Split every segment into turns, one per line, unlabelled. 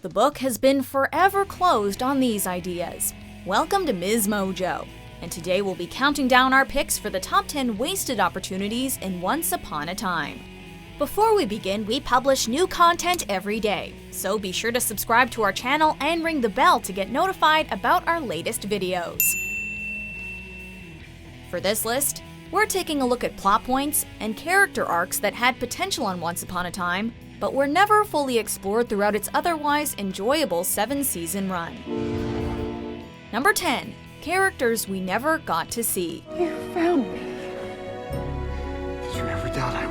The book has been forever closed on these ideas. Welcome to MsMojo, and today we'll be counting down our picks for the top 10 wasted opportunities in Once Upon a Time. Before we begin, we publish new content every day, so be sure to subscribe to our channel and ring the bell to get notified about our latest videos. For this list, we're taking a look at plot points and character arcs that had potential on Once Upon a Time, but were never fully explored throughout its otherwise enjoyable 7-season run. Number 10. Characters we never got to see.
You found me.
Did you ever doubt I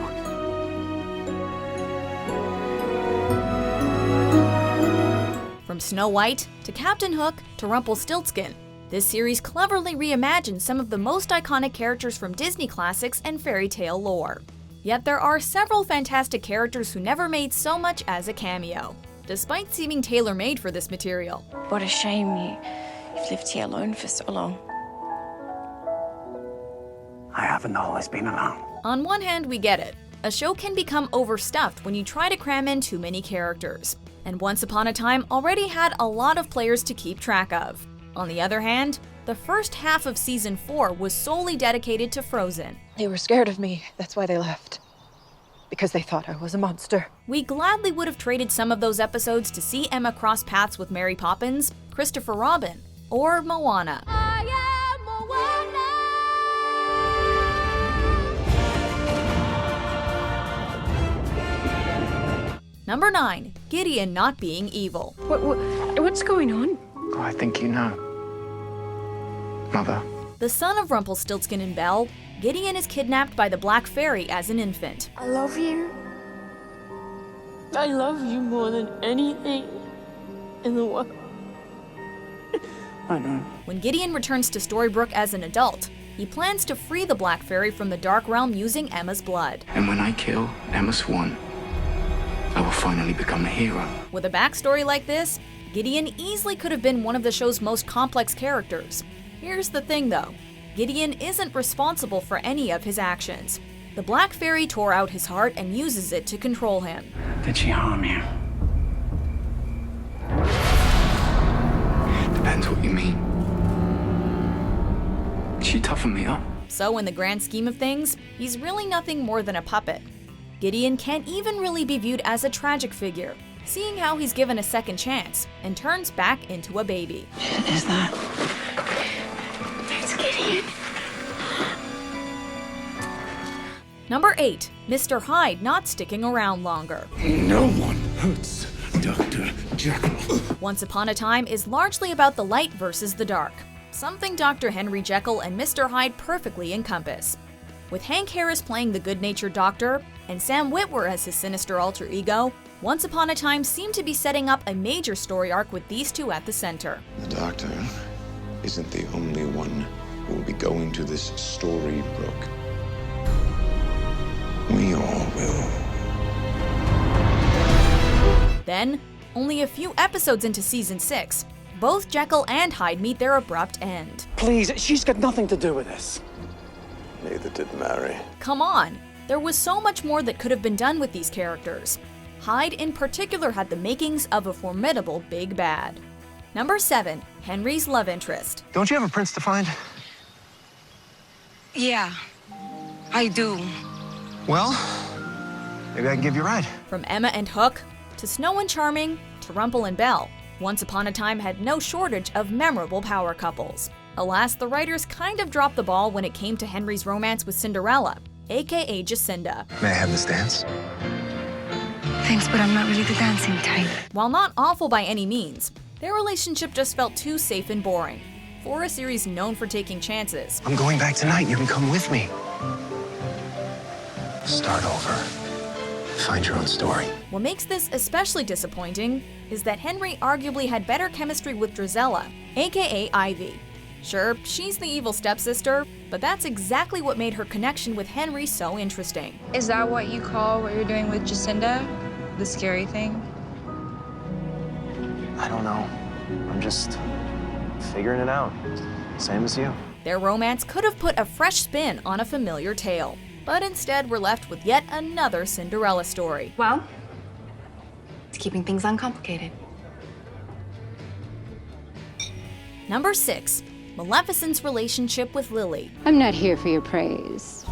would?
From Snow White to Captain Hook to Rumplestiltskin, this series cleverly reimagined some of the most iconic characters from Disney classics and fairy tale lore. Yet there are several fantastic characters who never made so much as a cameo, despite seeming tailor-made for this material.
What a shame you've lived here alone for so long.
I haven't always been alone.
On one hand, we get it. A show can become overstuffed when you try to cram in too many characters, and Once Upon a Time already had a lot of players to keep track of. On the other hand, the first half of Season 4 was solely dedicated to Frozen.
They were scared of me, that's why they left. Because they thought I was a monster.
We gladly would have traded some of those episodes to see Emma cross paths with Mary Poppins, Christopher Robin, or Moana. Number 9. Gideon not being evil.
What's going on?
Oh, I think you know. Mother.
The son of Rumpelstiltskin and Belle, Gideon is kidnapped by the Black Fairy as an infant.
I love you. I love you more than anything in the world.
I know.
When Gideon returns to Storybrooke as an adult, he plans to free the Black Fairy from the Dark Realm using Emma's blood.
And when I kill Emma Swan, I will finally become a hero.
With a backstory like this, Gideon easily could have been one of the show's most complex characters. Here's the thing though, Gideon isn't responsible for any of his actions. The Black Fairy tore out his heart and uses it to control him.
Did she harm you? Depends what you mean. She toughened me up.
So in the grand scheme of things, he's really nothing more than a puppet. Gideon can't even really be viewed as a tragic figure, seeing how he's given a second chance and turns back into a baby.
Is that?
It's Gideon.
Number 8. Mr. Hyde not sticking around longer.
No one hurts Dr. Jekyll.
Once Upon a Time is largely about the light versus the dark, something Dr. Henry Jekyll and Mr. Hyde perfectly encompass. With Hank Harris playing the good-natured doctor and Sam Witwer as his sinister alter ego, Once Upon a Time seemed to be setting up a major story arc with these two at the center.
The doctor isn't the only one who will be going to this Storybrooke. We all will.
Then, only a few episodes into Season 6, both Jekyll and Hyde meet their abrupt end.
Please, she's got nothing to do with this.
Neither did Mary.
Come on, there was so much more that could have been done with these characters. Hyde in particular had the makings of a formidable big bad. Number 7. Henry's love interest.
Don't you have a prince to find?
Yeah, I do.
Well, maybe I can give you a ride.
From Emma and Hook, to Snow and Charming, to Rumple and Belle, Once Upon a Time had no shortage of memorable power couples. Alas, the writers kind of dropped the ball when it came to Henry's romance with Cinderella, aka Jacinda.
May I have this dance?
Thanks, but I'm not really the dancing type.
While not awful by any means, their relationship just felt too safe and boring for a series known for taking chances.
I'm going back tonight. You can come with me. Start over. Find your own story.
What makes this especially disappointing is that Henry arguably had better chemistry with Drizella, aka Ivy. Sure, she's the evil stepsister, but that's exactly what made her connection with Henry so interesting.
Is that what you call what you're doing with Jacinda? The scary thing?
I don't know. I'm just figuring it out. Same as you.
Their romance could have put a fresh spin on a familiar tale, but instead we're left with yet another Cinderella story.
Well, it's keeping things uncomplicated.
Number 6. Maleficent's relationship with Lily.
I'm not here for your praise.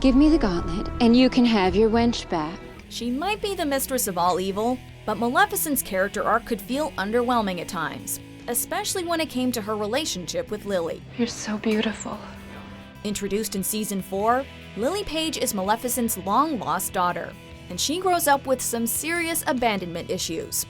Give me the gauntlet, and you can have your wench back.
She might be the mistress of all evil, but Maleficent's character arc could feel underwhelming at times, especially when it came to her relationship with Lily.
You're so beautiful.
Introduced in Season 4, Lily Page is Maleficent's long-lost daughter, and she grows up with some serious abandonment issues.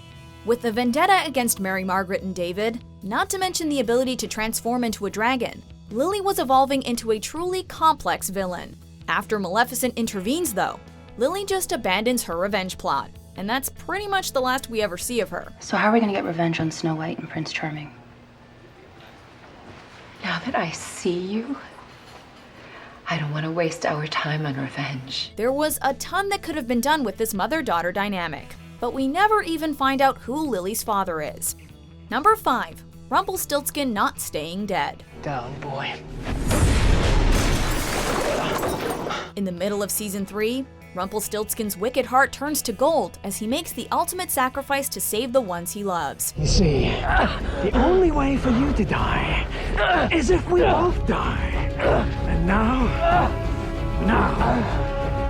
With the vendetta against Mary Margaret and David, not to mention the ability to transform into a dragon, Lily was evolving into a truly complex villain. After Maleficent intervenes, though, Lily just abandons her revenge plot, and that's pretty much the last we ever see of her.
So how are we gonna get revenge on Snow White and Prince Charming?
Now that I see you, I don't want to waste our time on revenge.
There was a ton that could have been done with this mother-daughter dynamic, but we never even find out who Lily's father is. Number 5. Rumplestiltskin Not Staying Dead.
Down, boy.
In the middle of Season 3, Rumpelstiltskin's wicked heart turns to gold as he makes the ultimate sacrifice to save the ones he loves.
You see, the only way for you to die is if we both die. And now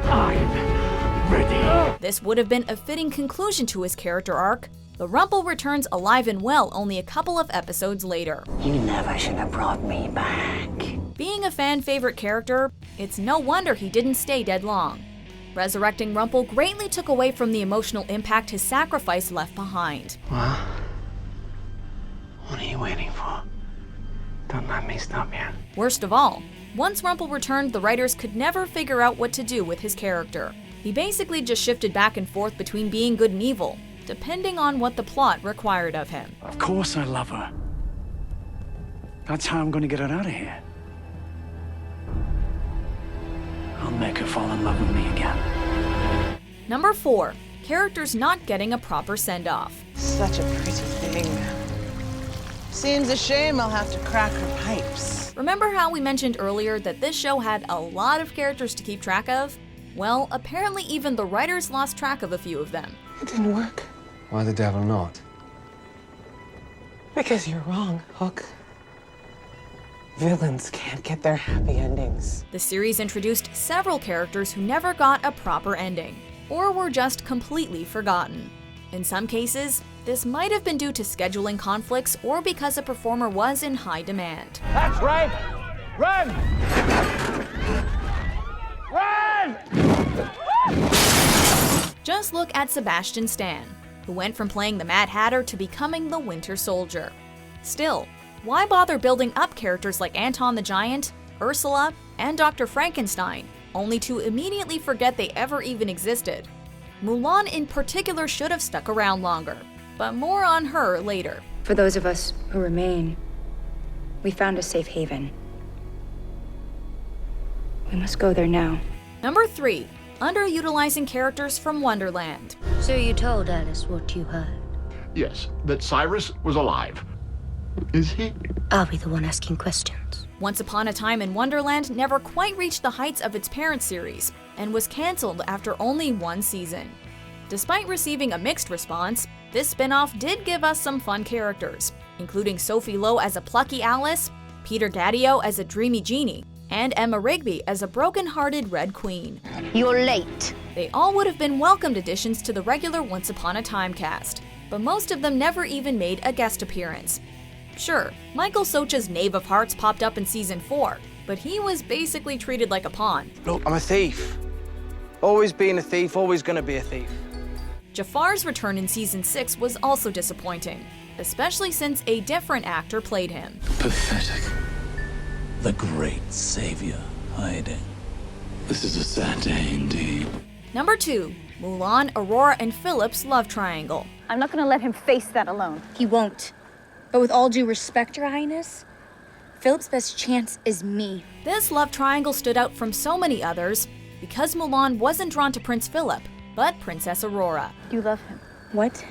I'm ready.
This would have been a fitting conclusion to his character arc, but Rumple returns alive and well only a couple of episodes later.
You never should have brought me back.
Being a fan-favorite character, it's no wonder he didn't stay dead long. Resurrecting Rumple greatly took away from the emotional impact his sacrifice left behind.
Well, what are you waiting for? Don't let me stop you.
Worst of all, once Rumple returned, the writers could never figure out what to do with his character. He basically just shifted back and forth between being good and evil, depending on what the plot required of him.
Of course I love her. That's how I'm gonna get her out of here. I'll make her fall in love with me again.
Number 4. Characters not getting a proper send-off.
Such a pretty thing. Seems a shame I'll have to crack her pipes.
Remember how we mentioned earlier that this show had a lot of characters to keep track of? Well, apparently even the writers lost track of a few of them.
It didn't work.
Why the devil not?
Because you're wrong, Hook. Villains can't get their happy endings.
The series introduced several characters who never got a proper ending, or were just completely forgotten. In some cases, this might have been due to scheduling conflicts or because a performer was in high demand.
That's right! Run! Run!
Just look at Sebastian Stan, who went from playing the Mad Hatter to becoming the Winter Soldier. Still, why bother building up characters like Anton the Giant, Ursula, and Dr. Frankenstein, only to immediately forget they ever even existed? Mulan in particular should have stuck around longer, but more on her later.
For those of us who remain, we found a safe haven. We must go there now.
Number 3. Underutilizing characters from Wonderland.
So you told Alice what you heard?
Yes, that Cyrus was alive. Is he?
I'll be the one asking questions.
Once Upon a Time in Wonderland never quite reached the heights of its parent series, and was cancelled after only one season. Despite receiving a mixed response, this spin-off did give us some fun characters, including Sophie Lowe as a plucky Alice, Peter Gadio as a dreamy genie, and Emma Rigby as a broken-hearted Red Queen.
You're late.
They all would have been welcomed additions to the regular Once Upon a Time cast, but most of them never even made a guest appearance. Sure, Michael Socha's Knave of Hearts popped up in Season 4, but he was basically treated like a pawn.
Look, I'm a thief. Always been a thief, always gonna be a thief.
Jafar's return in Season 6 was also disappointing, especially since a different actor played him.
Pathetic. The great savior hiding.
This is a sad day indeed.
Number 2. Mulan, Aurora, and Phillip's love triangle.
I'm not gonna let him face that alone.
He won't. But with all due respect, Your Highness, Philip's best chance is me.
This love triangle stood out from so many others because Mulan wasn't drawn to Prince Phillip, but Princess Aurora.
You love him.
What?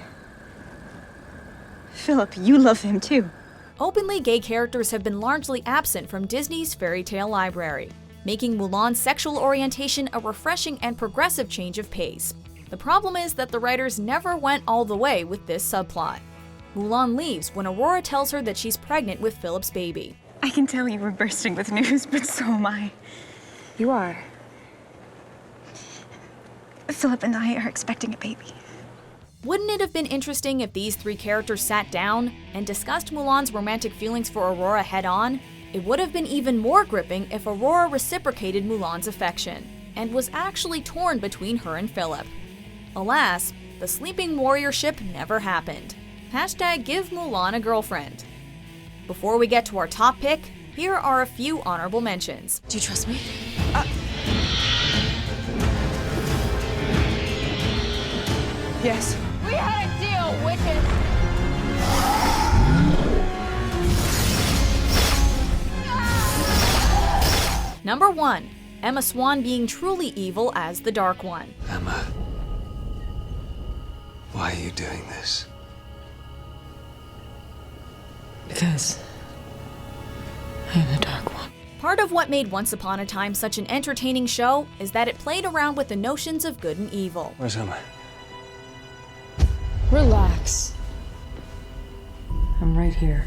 Philip, you love him too.
Openly gay characters have been largely absent from Disney's fairy tale library, making Mulan's sexual orientation a refreshing and progressive change of pace. The problem is that the writers never went all the way with this subplot. Mulan leaves when Aurora tells her that she's pregnant with Phillip's baby.
I can tell you were bursting with news, but so am I.
You are.
Phillip and I are expecting a baby.
Wouldn't it have been interesting if these three characters sat down and discussed Mulan's romantic feelings for Aurora head-on? It would have been even more gripping if Aurora reciprocated Mulan's affection and was actually torn between her and Phillip. Alas, the sleeping warrior ship never happened. Hashtag give Mulan a girlfriend. Before we get to our top pick, here are a few honorable mentions.
Do you trust me?
Yes.
We had a deal, Wicked.
Number 1. Emma Swan being truly evil as the Dark One.
Emma, why are you doing this?
Because I am the Dark One.
Part of what made Once Upon a Time such an entertaining show is that it played around with the notions of good and evil.
Where's Emma?
Relax. I'm right here.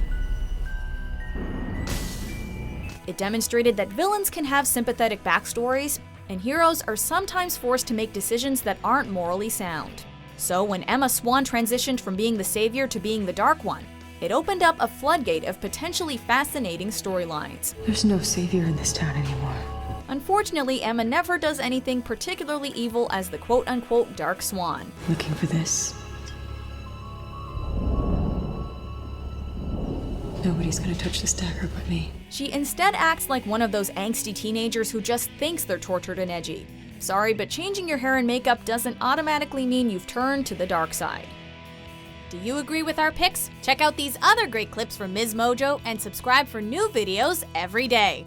It demonstrated that villains can have sympathetic backstories, and heroes are sometimes forced to make decisions that aren't morally sound. So when Emma Swan transitioned from being the savior to being the Dark One, it opened up a floodgate of potentially fascinating storylines.
There's no savior in this town anymore.
Unfortunately, Emma never does anything particularly evil as the quote-unquote Dark Swan.
Looking for this. Nobody's gonna touch this dagger but me.
She instead acts like one of those angsty teenagers who just thinks they're tortured and edgy. Sorry, but changing your hair and makeup doesn't automatically mean you've turned to the dark side. Do you agree with our picks? Check out these other great clips from MsMojo and subscribe for new videos every day.